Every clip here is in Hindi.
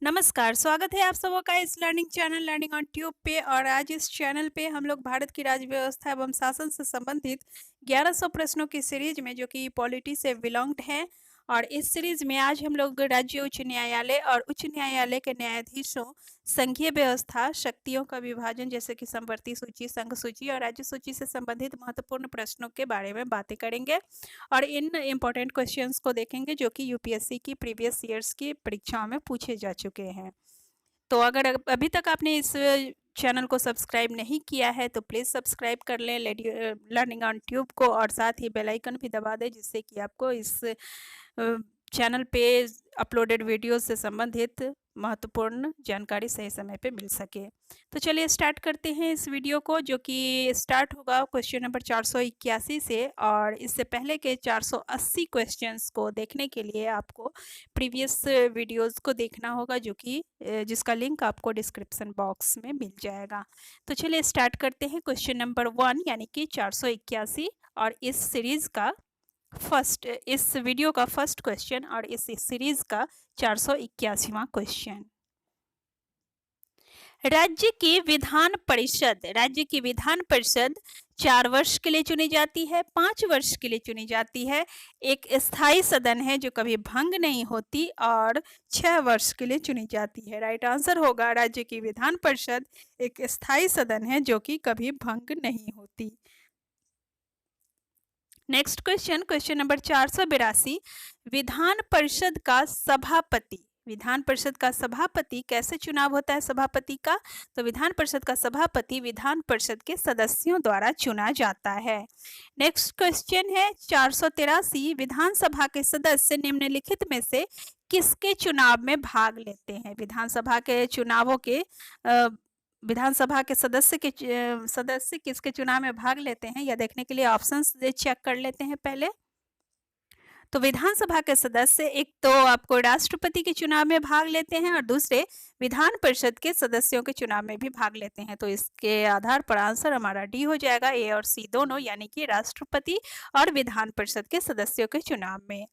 नमस्कार, स्वागत है आप सबों का इस learning channel learning on tube पे। और आज इस चैनल पे हम लोग भारत की राज्य व्यवस्था एवं शासन से संबंधित 1100 प्रश्नों की सीरीज में, जो कि पॉलिटी से बिलोंग्ड है, और इस सीरीज में आज हम लोग राज्य उच्च न्यायालय और उच्च न्यायालय के न्यायाधीशों, संघीय व्यवस्था, शक्तियों का विभाजन जैसे कि संवर्ती सूची, संघ सूची और राज्य सूची से संबंधित महत्वपूर्ण प्रश्नों के बारे में बातें करेंगे और इन इम्पोर्टेंट क्वेश्चंस को देखेंगे जो कि यूपीएससी की प्रीवियस ईयर्स की परीक्षाओं में पूछे जा चुके हैं। तो अगर अभी तक आपने इस चैनल को सब्सक्राइब नहीं किया है तो प्लीज़ सब्सक्राइब कर लें लर्निंग ऑन ट्यूब को, और साथ ही बेल आइकन भी दबा दें जिससे कि आपको इस चैनल पे अपलोडेड वीडियो से संबंधित महत्वपूर्ण जानकारी सही समय पे मिल सके। तो चलिए स्टार्ट करते हैं इस वीडियो को, जो कि स्टार्ट होगा क्वेश्चन नंबर 481 से। और इससे पहले के 480 क्वेश्चंस को देखने के लिए आपको प्रीवियस वीडियोस को देखना होगा, जो कि जिसका लिंक आपको डिस्क्रिप्शन बॉक्स में मिल जाएगा। तो चलिए स्टार्ट करते हैं क्वेश्चन नंबर 1 यानी कि 481 और इस सीरीज का इस वीडियो का फर्स्ट क्वेश्चन और इस सीरीज का 481वां क्वेश्चन। राज्य की विधान परिषद 4 वर्ष के लिए चुनी जाती है, 5 वर्ष के लिए चुनी जाती है, एक स्थायी सदन है जो कभी भंग नहीं होती, और 6 वर्ष के लिए चुनी जाती है। राइट आंसर होगा राज्य की विधान परिषद एक स्थायी सदन है जो कि कभी भंग नहीं होती। Next question, question number 482। Vidhan Parishad का सभापति कैसे चुनाव होता है सभापति का? तो विधान परिषद का सभापति विधान परिषद के सदस्यों द्वारा चुना जाता है। नेक्स्ट क्वेश्चन है 483। विधानसभा के सदस्य निम्नलिखित में से किसके चुनाव में भाग लेते हैं? विधानसभा के चुनावों के विधानसभा के सदस्य किसके चुनाव में भाग लेते हैं, यह देखने के लिए ऑप्शंस चेक कर लेते हैं पहले। तो विधानसभा के सदस्य एक तो आपको राष्ट्रपति के चुनाव में भाग लेते हैं और दूसरे विधान परिषद के सदस्यों के चुनाव में भी भाग लेते हैं। तो इसके आधार पर आंसर हमारा डी हो जाएगा, ए और सी दोनों, यानी कि राष्ट्रपति और विधान परिषद के सदस्यों के चुनाव में।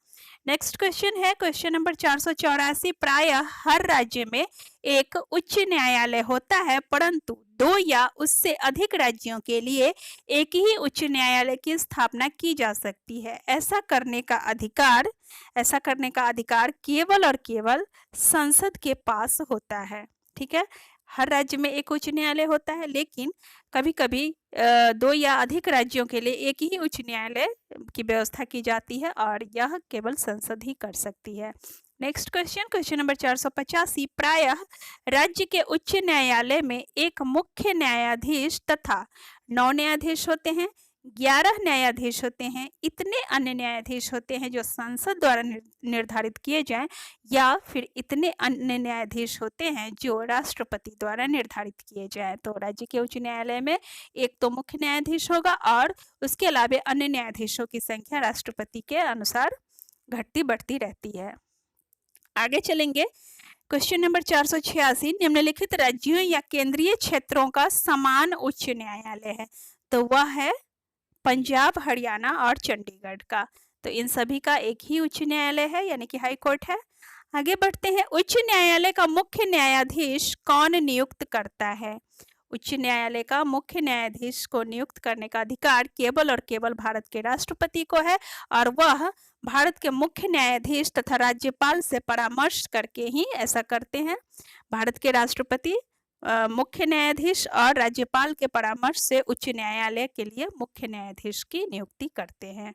नेक्स्ट क्वेश्चन है क्वेश्चन नंबर 484। प्रायः हर राज्य में एक उच्च न्यायालय होता है, परंतु 2 या उससे अधिक राज्यों के लिए एक ही उच्च न्यायालय की स्थापना की जा सकती है। ऐसा करने का अधिकार केवल और केवल संसद के पास होता है। ठीक है, हर राज्य में एक उच्च न्यायालय होता है, लेकिन कभी-कभी 2 या अधिक राज्यों के लिए एक ही उच्च न्यायालय की व्यवस्था की जाती है और यह केवल संसद ही कर सकती है। Next question, question number 485। प्रायः राज्य के उच्च न्यायालय में एक मुख्य न्यायाधीश तथा 9 न्यायाधीश होते हैं, 11 न्यायाधीश होते हैं, इतने अन्य न्यायाधीश होते हैं जो संसद द्वारा निर्धारित किए जाएं, या फिर इतने अन्य न्यायाधीश होते हैं जो राष्ट्रपति द्वारा निर्धारित किए जाएं। तो राज्य के उच्च न्यायालय में एक तो मुख्य न्यायाधीश होगा और उसके अलावा अन्य न्यायाधीशों की संख्या राष्ट्रपति के अनुसार घटती बढ़ती रहती है। आगे चलेंगे, क्वेश्चन नंबर 486। निम्नलिखित राज्यों या केंद्रीय क्षेत्रों का समान उच्च न्यायालय है? तो वह है पंजाब, हरियाणा और चंडीगढ़ का। तो इन सभी का एक ही उच्च न्यायालय है, यानी कि हाई कोर्ट है। आगे बढ़ते हैं, उच्च न्यायालय का मुख्य न्यायाधीश कौन नियुक्त करता है? उच्च न्यायालय का मुख्य न्यायाधीश को नियुक्त करने का अधिकार केवल और केवल भारत के राष्ट्रपति को है, और वह भारत के मुख्य न्यायाधीश तथा राज्यपाल से परामर्श करके ही ऐसा करते हैं। भारत के राष्ट्रपति, मुख्य न्यायाधीश और राज्यपाल के परामर्श से उच्च न्यायालय के लिए मुख्य न्यायाधीश की नियुक्ति करते हैं।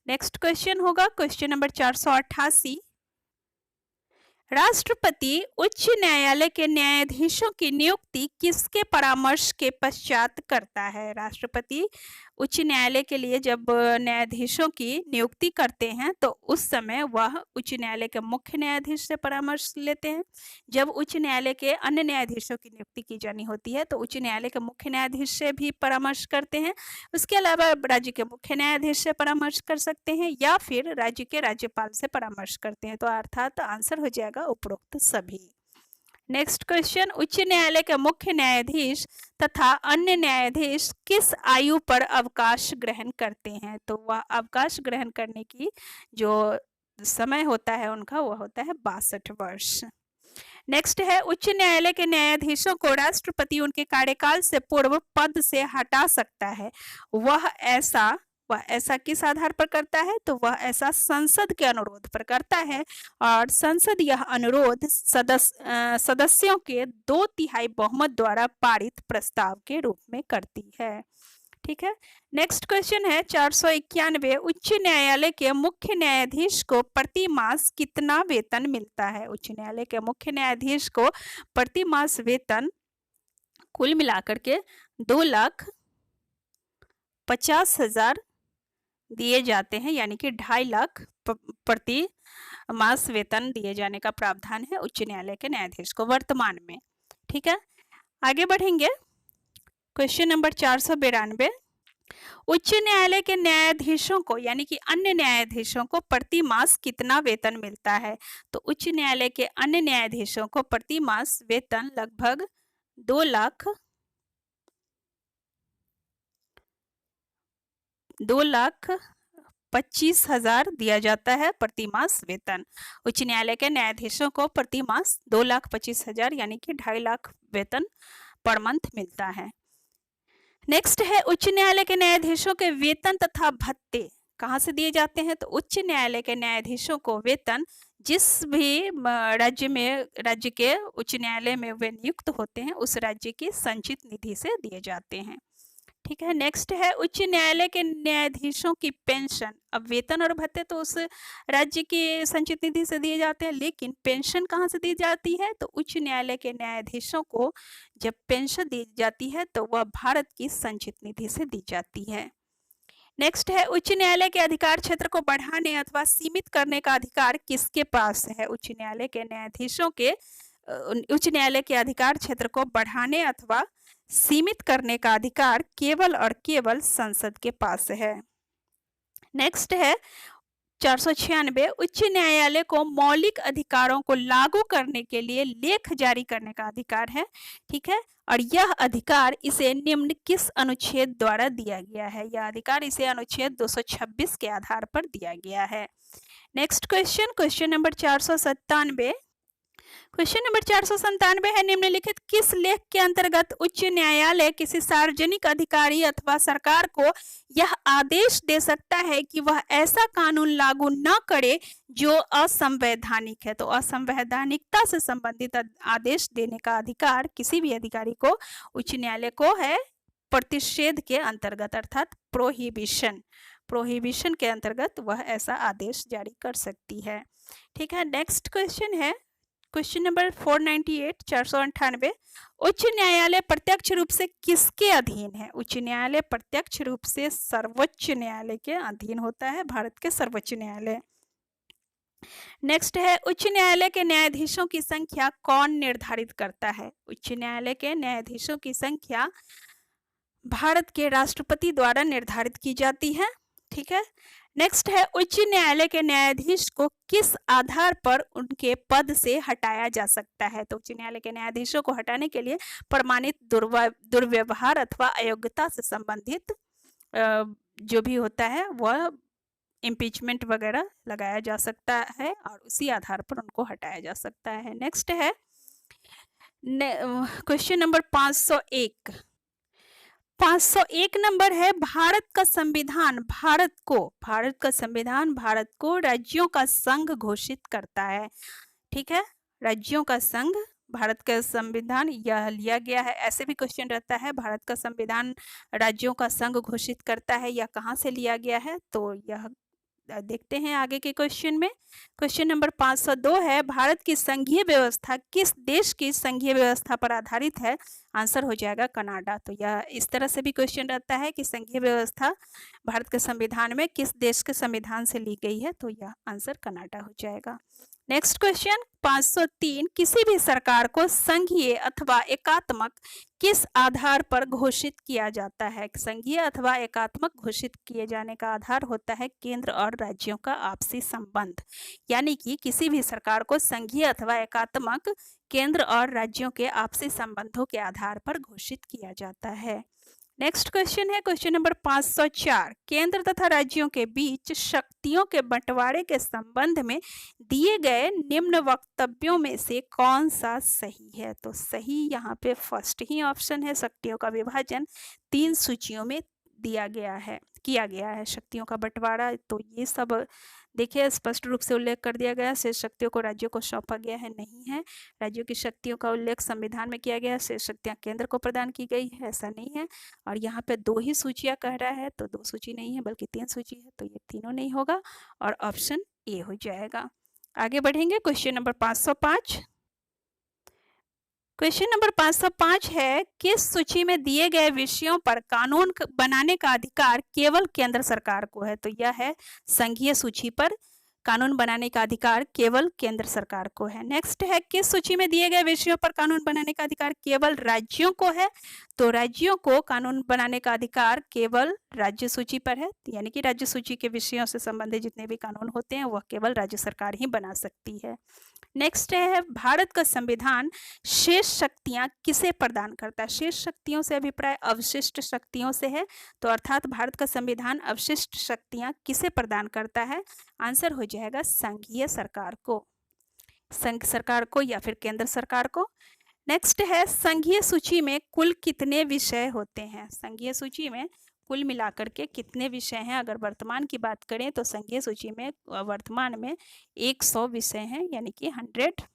नेक्स्ट क्वेश्चन होगा क्वेश्चन नंबर 488। राष्ट्रपति उच्च न्यायालय के न्यायाधीशों की नियुक्ति किसके परामर्श के पश्चात करता है? राष्ट्रपति उच्च न्यायालय के लिए जब न्यायाधीशों की नियुक्ति करते हैं तो उस समय वह उच्च न्यायालय के मुख्य न्यायाधीश से परामर्श लेते हैं। जब उच्च न्यायालय के अन्य न्यायाधीशों की नियुक्ति की जानी होती है तो उच्च न्यायालय के मुख्य न्यायाधीश से भी परामर्श करते हैं। उसके अलावा राज्य के मुख्य न्यायाधीश से परामर्श कर सकते हैं या फिर राज्य के राज्यपाल से परामर्श करते हैं। तो अर्थात आंसर हो जाएगा उपरोक्त सभी। नेक्स्ट क्वेश्चन, उच्च न्यायालय के मुख्य न्यायाधीश तथा अन्य न्यायाधीश किस आयु पर अवकाश ग्रहण करते हैं? तो वह अवकाश ग्रहण करने की जो समय होता है उनका, वह होता है 62 वर्ष। नेक्स्ट है उच्च न्यायालय के न्यायाधीशों को राष्ट्रपति उनके कार्यकाल से पूर्व पद से हटा सकता है। वह ऐसा किस आधार पर करता है? तो वह ऐसा संसद के अनुरोध पर करता है और संसद यह अनुरोध सदस्यों के 2/3 बहुमत द्वारा पारित प्रस्ताव के रूप में करती है। ठीक है। नेक्स्ट क्वेश्चन है 491। उच्च न्यायालय के मुख्य न्यायाधीश को प्रति मास कितना वेतन मिलता है? उच्च न्यायालय के मुख्य न्यायाधीश को प्रति मास वेतन कुल मिलाकर के 2,50,000 दिए जाते हैं, यानी कि 2.5 लाख प्रति मास वेतन दिए जाने का प्रावधान है उच्च न्यायालय के न्यायाधीश को वर्तमान में। ठीक है, आगे बढ़ेंगे। Question number 492। उच्च न्यायालय के न्यायाधीशों को यानी कि अन्य न्यायाधीशों को प्रति मास कितना वेतन मिलता है? तो उच्च न्यायालय के अन्य न्यायाधीशों को प्रति मास वेतन लगभग 2,25,000 दिया जाता है प्रति मास वेतन। उच्च न्यायालय के न्यायाधीशों को प्रति मास 2,25,000 यानी कि 2.5 लाख वेतन पर मंथ मिलता है। नेक्स्ट है उच्च न्यायालय के न्यायाधीशों के वेतन तथा भत्ते कहाँ से दिए जाते हैं? तो उच्च न्यायालय के न्यायाधीशों को वेतन जिस भी राज्य के उच्च न्यायालय में वे नियुक्त होते हैं उस राज्य की संचित निधि से दिए जाते हैं। ठीक है, नेक्स्ट है उच्च न्यायालय के न्यायाधीशों की पेंशन। अब वेतन और भत्ते तो उस राज्य की संचित निधि से दिए जाते हैं, लेकिन पेंशन कहाँ से दी जाती है? तो उच्च न्यायालय के न्यायाधीशों को जब पेंशन दी जाती है तो वह भारत की संचित निधि से दी जाती है। नेक्स्ट है उच्च न्यायालय के अधिकार क्षेत्र को बढ़ाने अथवा सीमित करने का अधिकार किसके पास है? उच्च न्यायालय के न्यायाधीशों के उच्च न्यायालय के अधिकार क्षेत्र को बढ़ाने अथवा सीमित करने का अधिकार केवल और केवल संसद के पास है। नेक्स्ट है 496। उच्च न्यायालय को मौलिक अधिकारों को लागू करने के लिए लेख जारी करने का अधिकार है। ठीक है, और यह अधिकार इसे निम्न किस अनुच्छेद द्वारा दिया गया है? यह अधिकार इसे अनुच्छेद 226 के आधार पर दिया गया है। Next question number 497। Question number 497 है निम्नलिखित किस लेख के अंतर्गत उच्च न्यायालय किसी सार्वजनिक अधिकारी अथवा सरकार को यह आदेश दे सकता है कि वह ऐसा कानून लागू न करे जो असंवैधानिक है? तो असंवैधानिकता से संबंधित आदेश देने का अधिकार किसी भी अधिकारी को उच्च न्यायालय को है प्रतिषेध के अंतर्गत, अर्थात प्रोहिबिशन के अंतर्गत वह ऐसा आदेश जारी कर सकती है। ठीक है, नेक्स्ट क्वेश्चन है क्वेश्चन नंबर 498 498। उच्च न्यायालय प्रत्यक्ष रूप से किसके अधीन है? उच्च न्यायालय प्रत्यक्ष रूप से सर्वोच्च न्यायालय के अधीन होता है, भारत के सर्वोच्च न्यायालय। नेक्स्ट है उच्च न्यायालय के न्यायाधीशों की संख्या कौन निर्धारित करता है? उच्च न्यायालय के न्यायाधीशों की संख्या भारत के राष्ट्रपति द्वारा निर्धारित की जाती है। ठीक है, नेक्स्ट है उच्च न्यायालय के न्यायाधीश को किस आधार पर उनके पद से हटाया जा सकता है? तो उच्च न्यायालय के न्यायाधीशों को हटाने के लिए प्रमाणित दुर्व्यवहार अथवा अयोग्यता से संबंधित जो भी होता है वह इम्पीचमेंट वगैरह लगाया जा सकता है और उसी आधार पर उनको हटाया जा सकता है। नेक्स्ट है क्वेश्चन नंबर 501। 501 नंबर है भारत का संविधान भारत को राज्यों का संघ घोषित करता है। ठीक है, राज्यों का संघ भारत का संविधान यह लिया गया है। ऐसे भी क्वेश्चन रहता है भारत का संविधान राज्यों का संघ घोषित करता है या कहाँ से लिया गया है? तो यह देखते हैं आगे के क्वेश्चन में। क्वेश्चन नंबर 502 है भारत की संघीय व्यवस्था किस देश की संघीय व्यवस्था पर आधारित है? आंसर हो जाएगा कनाडा। तो यह इस तरह से भी क्वेश्चन रहता है कि संघीय व्यवस्था भारत के संविधान में किस देश के संविधान से ली गई है? तो यह आंसर कनाडा हो जाएगा। Next question 503। किसी भी सरकार को संघीय अथवा एकात्मक किस आधार पर घोषित किया जाता है? संघीय अथवा एकात्मक घोषित किए जाने का आधार होता है केंद्र और राज्यों का आपसी संबंध, यानी कि किसी भी सरकार को संघीय अथवा एकात्मक केंद्र और राज्यों के आपसी संबंधों के आधार पर घोषित किया जाता है। नेक्स्ट क्वेश्चन है क्वेश्चन नंबर 504। केंद्र तथा राज्यों के बीच शक्तियों के बंटवारे के संबंध में दिए गए निम्न वक्तव्यों में से कौन सा सही है? तो सही यहाँ पे फर्स्ट ही ऑप्शन है, शक्तियों का विभाजन 3 सूचियों में किया गया है। शक्तियों का बंटवारा, तो ये सब देखिए स्पष्ट रूप से उल्लेख कर दिया गया। शेष शक्तियों को राज्यों को सौंपा गया है, नहीं है। राज्यों की शक्तियों का उल्लेख संविधान में किया गया है, शेष शक्तियां केंद्र को प्रदान की गई है, ऐसा नहीं है। और यहाँ पे 2 ही सूचियां कह रहा है, तो 2 सूची नहीं है बल्कि 3 सूची है, तो ये तीनों नहीं होगा और ऑप्शन ए हो जाएगा। आगे बढ़ेंगे क्वेश्चन नंबर 505। क्वेश्चन नंबर 505 है, किस सूची में दिए गए विषयों पर कानून बनाने का अधिकार केवल केंद्र सरकार को है? तो यह है संघीय सूची पर कानून बनाने का अधिकार केवल केंद्र सरकार को है। नेक्स्ट है, किस सूची में दिए गए विषयों पर कानून बनाने का अधिकार केवल राज्यों को है? तो राज्यों को कानून बनाने का अधिकार केवल राज्य सूची पर है, यानी कि राज्य सूची के विषयों से संबंधित जितने भी कानून होते हैं वह केवल राज्य सरकार ही बना सकती है। नेक्स्ट है, भारत का संविधान शेष शक्तियां किसे प्रदान करता है? शेष शक्तियों से अभिप्राय अवशिष्ट शक्तियों से है, तो अर्थात भारत का संविधान अवशिष्ट शक्तियां किसे प्रदान करता है? आंसर हो जाएगा संघीय सरकार को, संघ सरकार को या फिर केंद्र सरकार को। नेक्स्ट है, संघीय सूची में कुल कितने विषय होते हैं? संघीय सूची में कुल मिलाकर के कितने विषय हैं? अगर वर्तमान की बात करें तो संघीय सूची में वर्तमान में 100 विषय हैं, यानी कि 100।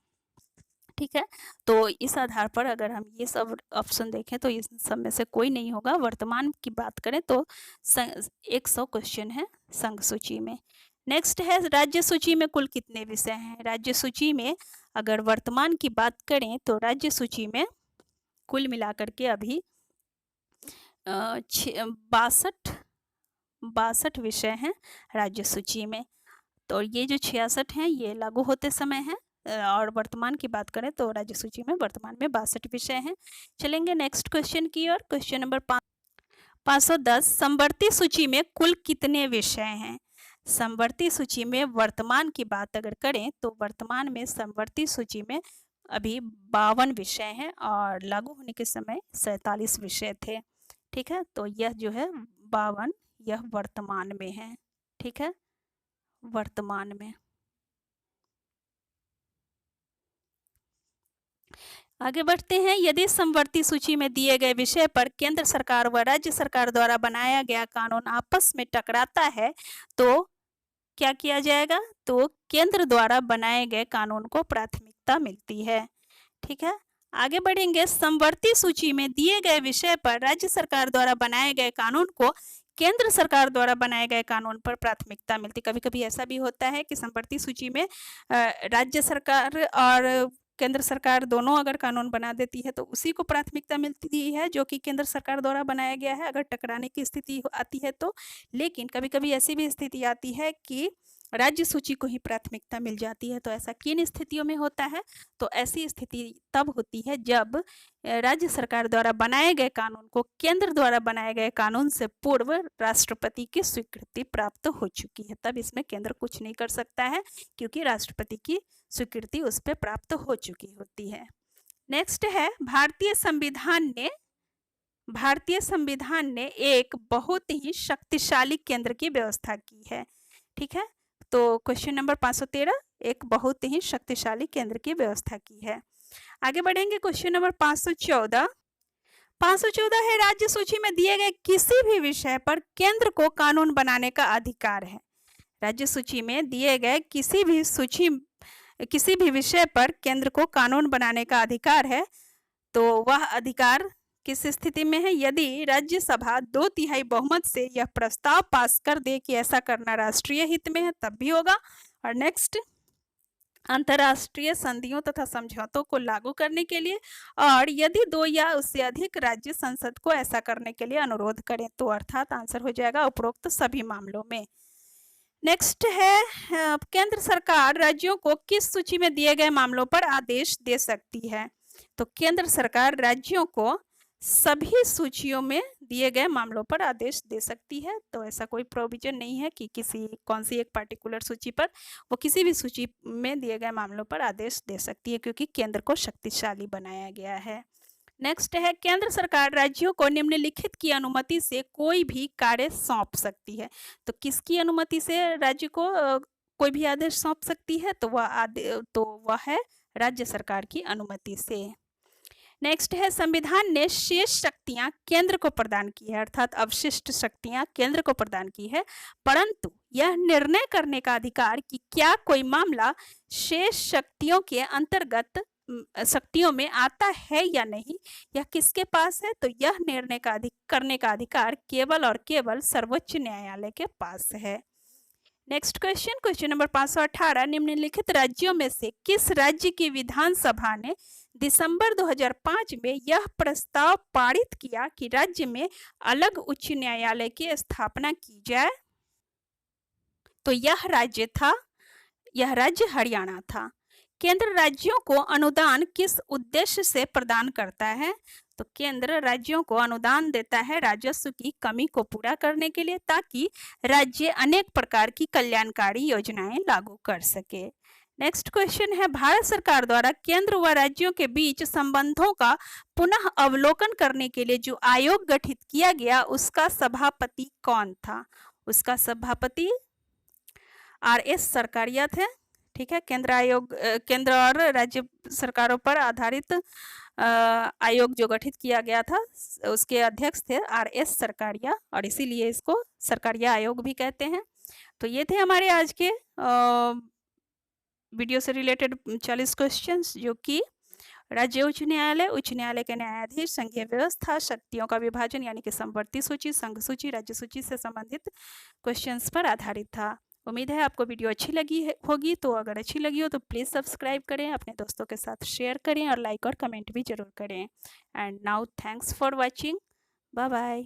ठीक है, तो इस आधार पर अगर हम ये सब ऑप्शन देखें तो इस सब में से कोई नहीं होगा। वर्तमान की बात करें तो 100 क्वेश्चन है संघ सूची में। नेक्स्ट है, राज्य सूची में कुल कितने विषय हैं? राज्य सूची में अगर वर्तमान की बात करें तो राज्य सूची में कुल मिलाकर के अभी 62 विषय हैं राज्य सूची में। तो ये जो 66 हैं ये लागू होते समय है, और वर्तमान की बात करें तो राज्य सूची में वर्तमान में 62 विषय हैं। चलेंगे नेक्स्ट क्वेश्चन की ओर। क्वेश्चन नंबर 510, समवर्ती सूची में कुल कितने विषय हैं? समवर्ती सूची में वर्तमान की बात अगर करें तो वर्तमान में समवर्ती सूची में अभी 52 विषय हैं और लागू होने के समय 47 विषय थे। ठीक है, तो यह जो है 52 यह वर्तमान में है। ठीक है, वर्तमान में। आगे बढ़ते हैं, यदि समवर्ती सूची में दिए गए विषय पर केंद्र सरकार व राज्य सरकार द्वारा बनाया गया कानून आपस में टकराता है तो क्या किया जाएगा? तो केंद्र द्वारा बनाए गए कानून को प्राथमिकता मिलती है। ठीक है, आगे बढ़ेंगे, समवर्ती सूची में दिए गए विषय पर राज्य सरकार द्वारा बनाए गए कानून को केंद्र सरकार द्वारा बनाए गए कानून पर प्राथमिकता मिलती। कभी कभी ऐसा भी होता है कि समवर्ती सूची में राज्य सरकार और केंद्र सरकार दोनों अगर कानून बना देती है तो उसी को प्राथमिकता मिलती है जो कि केंद्र सरकार द्वारा बनाया गया है, अगर टकराने की स्थिति आती है तो। लेकिन कभी कभी ऐसी भी स्थिति आती है कि राज्य सूची को ही प्राथमिकता मिल जाती है। तो ऐसा किन स्थितियों में होता है? तो ऐसी स्थिति तब होती है जब राज्य सरकार द्वारा बनाए गए कानून को केंद्र द्वारा बनाए गए कानून से पूर्व राष्ट्रपति की स्वीकृति प्राप्त हो चुकी है, तब इसमें केंद्र कुछ नहीं कर सकता है क्योंकि राष्ट्रपति की स्वीकृति उस पर प्राप्त हो चुकी होती है। नेक्स्ट है, भारतीय संविधान ने एक बहुत ही शक्तिशाली केंद्र की व्यवस्था की है। ठीक है, तो क्वेश्चन नंबर 513, एक बहुत ही शक्तिशाली केंद्र की व्यवस्था की है। आगे बढ़ेंगे, क्वेश्चन नंबर 514 है, राज्य सूची में दिए गए किसी भी विषय पर केंद्र को कानून बनाने का अधिकार है। राज्य सूची में दिए गए किसी भी विषय पर केंद्र को कानून बनाने का अधिकार है, तो वह अधिकार किस स्थिति में है? यदि राज्यसभा 2/3 बहुमत से यह प्रस्ताव पास कर दे कि ऐसा करना राष्ट्रीय हित में है, तब भी होगा। और नेक्स्ट, अंतर्राष्ट्रीय संधियों तथा समझौतों को लागू करने के लिए, और यदि 2 या उससे अधिक राज्य संसद को ऐसा करने के लिए अनुरोध करें, तो अर्थात आंसर हो जाएगा उपरोक्त सभी मामलों में। नेक्स्ट है, केंद्र सरकार राज्यों को किस सूची में दिए गए मामलों पर आदेश दे सकती है? तो केंद्र सरकार राज्यों को सभी सूचियों में दिए गए मामलों पर आदेश दे सकती है। तो ऐसा कोई प्रोविजन नहीं है कि कौन सी एक पार्टिकुलर सूची पर, वो किसी भी सूची में दिए गए मामलों पर आदेश दे सकती है क्योंकि केंद्र को शक्तिशाली बनाया गया है। नेक्स्ट है केंद्र सरकार राज्यों को निम्नलिखित की अनुमति से कोई भी कार्य सौंप सकती है। तो किसकी अनुमति से राज्य को कोई भी आदेश सौंप सकती है? तो वह है राज्य सरकार की अनुमति से। नेक्स्ट है संविधान ने शेष शक्तियां केंद्र को प्रदान की है, अर्थात अवशिष्ट शक्तियां केंद्र को प्रदान की है, परंतु यह निर्णय करने का अधिकार कि क्या कोई मामला शेष शक्तियों के अंतर्गत शक्तियों में आता है या नहीं, यह किसके पास है? तो यह निर्णय करने का अधिकार केवल और केवल सर्वोच्च न्यायालय के पास है। नेक्स्ट क्वेश्चन नंबर 518, निम्नलिखित राज्यों में से किस राज्य की विधानसभा ने दिसंबर 2005 में यह प्रस्ताव पारित किया कि राज्य में अलग उच्च न्यायालय की स्थापना की जाए? तो यह राज्य हरियाणा था। केंद्र राज्यों को अनुदान किस उद्देश्य से प्रदान करता है? तो केंद्र राज्यों को अनुदान देता है राजस्व की कमी को पूरा करने के लिए, ताकि राज्य अनेक प्रकार की कल्याणकारी योजनाएं लागू कर सके। नेक्स्ट क्वेश्चन है भारत सरकार द्वारा केंद्र व राज्यों के बीच संबंधों का पुनः अवलोकन करने के लिए जो आयोग गठित किया गया उसका सभापति कौन था? उसका सभापति RS सरकारिया थे। ठीक है, केंद्र और राज्य सरकारों पर आधारित आयोग जो गठित किया गया था उसके अध्यक्ष थे RS सरकारिया, और इसीलिए इसको सरकारिया आयोग भी कहते हैं। तो ये थे हमारे आज के वीडियो से रिलेटेड 40 क्वेश्चंस, जो कि राज्य उच्च न्यायालय के न्यायाधीश, संघीय व्यवस्था, शक्तियों का विभाजन यानी कि समवर्ती सूची, संघ सूची, राज्य सूची से संबंधित क्वेश्चंस पर आधारित था। उम्मीद है आपको वीडियो अच्छी लगी होगी। तो अगर अच्छी लगी हो तो प्लीज़ सब्सक्राइब करें, अपने दोस्तों के साथ शेयर करें और लाइक और कमेंट भी जरूर करें। And now thanks for watching, bye bye.